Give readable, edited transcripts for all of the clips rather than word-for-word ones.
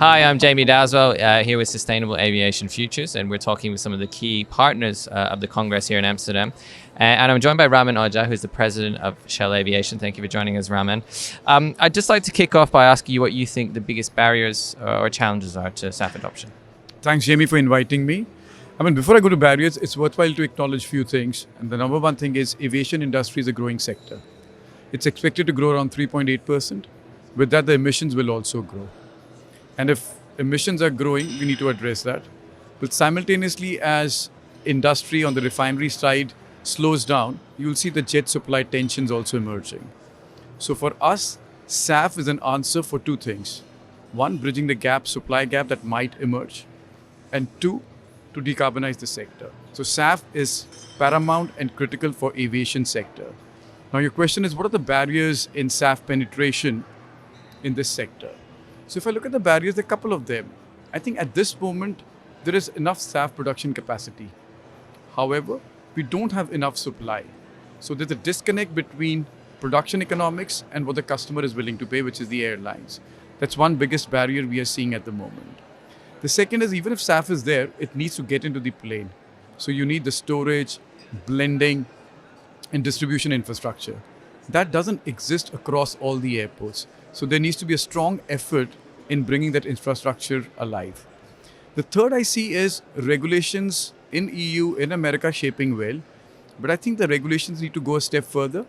Hi, I'm Jamie Daswell here with Sustainable Aviation Futures, and we're talking with some of the key partners of the Congress here in Amsterdam. And I'm joined by Raman Ojha, who's the president of Shell Aviation. Thank you for joining us, Raman. I'd just like to kick off by asking you what you think the biggest barriers or challenges are to SAF adoption. Thanks, Jamie, for inviting me. Before I go to barriers, it's worthwhile to acknowledge a few things. And the number one thing is aviation industry is a growing sector. It's expected to grow around 3.8%. With that, the emissions will also grow. And if emissions are growing, we need to address that. But simultaneously, as industry on the refinery side slows down, you'll see the jet supply tensions also emerging. So for us, SAF is an answer for two things. One, bridging the supply gap that might emerge. And two, to decarbonize the sector. So SAF is paramount and critical for aviation sector. Now your question is, what are the barriers in SAF penetration in this sector? So if I look at the barriers, there are a couple of them. I think at this moment, there is enough SAF production capacity. However, we don't have enough supply. So there's a disconnect between production economics and what the customer is willing to pay, which is the airlines. That's one biggest barrier we are seeing at the moment. The second is, even if SAF is there, it needs to get into the plane. So you need the storage, blending, and distribution infrastructure. That doesn't exist across all the airports. So there needs to be a strong effort in bringing that infrastructure alive. The third I see is regulations in EU, in America shaping well, but I think the regulations need to go a step further.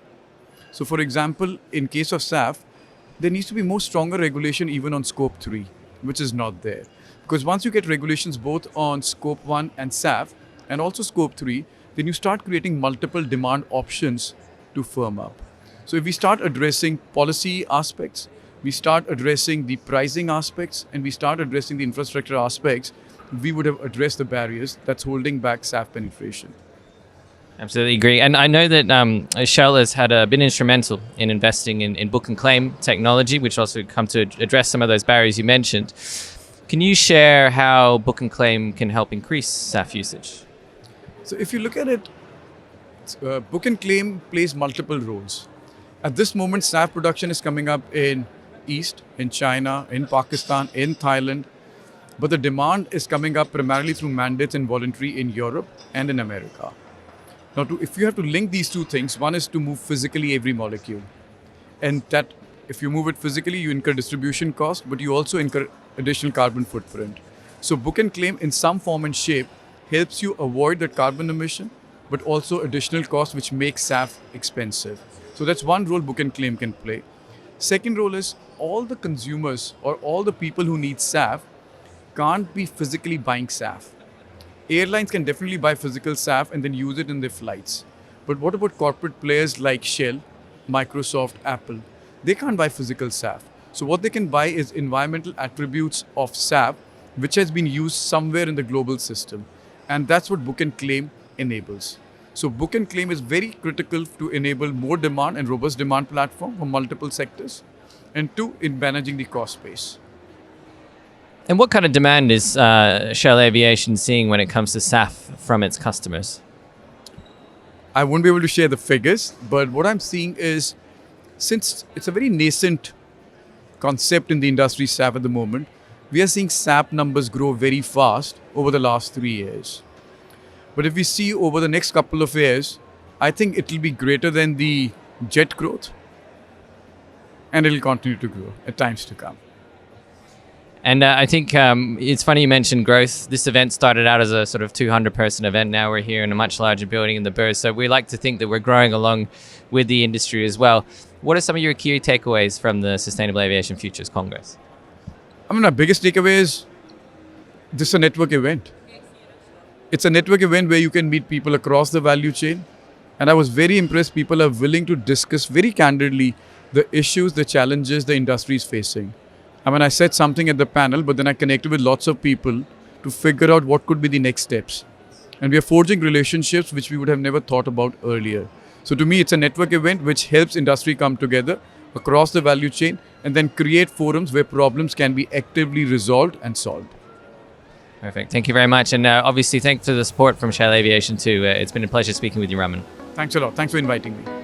So for example, in case of SAF, there needs to be more stronger regulation even on scope 3, which is not there. Because once you get regulations both on scope 1 and SAF, and also scope 3, then you start creating multiple demand options to firm up. So if we start addressing policy aspects, we start addressing the pricing aspects, and we start addressing the infrastructure aspects, we would have addressed the barriers that's holding back SAF penetration. Absolutely agree. And I know that Shell has been instrumental in investing in book and claim technology, which also come to address some of those barriers you mentioned. Can you share how book and claim can help increase SAF usage? So if you look at it, book and claim plays multiple roles. At this moment, SAF production is coming up in East, in China, in Pakistan, in Thailand. But the demand is coming up primarily through mandates and voluntary in Europe and in America. Now, if you have to link these two things, one is to move physically every molecule. And that if you move it physically, you incur distribution cost, but you also incur additional carbon footprint. So book and claim in some form and shape helps you avoid that carbon emission, but also additional cost, which makes SAF expensive. So that's one role book and claim can play. Second role is all the consumers or all the people who need SAF can't be physically buying SAF. Airlines can definitely buy physical SAF and then use it in their flights. But what about corporate players like Shell, Microsoft, Apple? They can't buy physical SAF. So what they can buy is environmental attributes of SAF, which has been used somewhere in the global system. And that's what book and claim enables. So book and claim is very critical to enable more demand and robust demand platform for multiple sectors. And two, in managing the cost base. And what kind of demand is Shell Aviation seeing when it comes to SAF from its customers? I won't be able to share the figures, but what I'm seeing is, since it's a very nascent concept in the industry, SAF at the moment, we are seeing SAF numbers grow very fast over the last 3 years. But if we see over the next couple of years, I think it will be greater than the jet growth, and it will continue to grow at times to come. And I think it's funny you mentioned growth. This event started out as a sort of 200-person event. Now we're here in a much larger building in the Burj. So we like to think that we're growing along with the industry as well. What are some of your key takeaways from the Sustainable Aviation Futures Congress? Our biggest takeaway is this is a network event. It's a network event where you can meet people across the value chain. And I was very impressed. People are willing to discuss very candidly the issues, the challenges the industry is facing. I said something at the panel, but then I connected with lots of people to figure out what could be the next steps. And we are forging relationships which we would have never thought about earlier. So to me, it's a network event which helps industry come together across the value chain and then create forums where problems can be actively resolved and solved. Perfect. Thank you very much. And obviously, thanks for the support from Shell Aviation too. It's been a pleasure speaking with you, Raman. Thanks a lot. Thanks for inviting me.